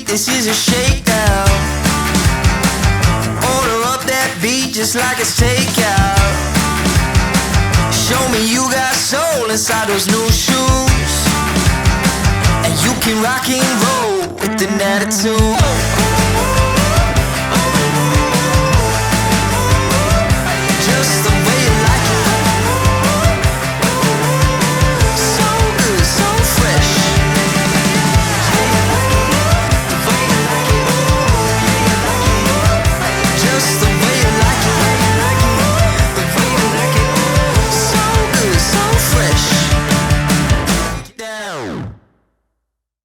beat, this is a shakedown. Order up that beat just like it's takeout. Show me you got soul inside those new shoes, and you can rock and roll with an attitude.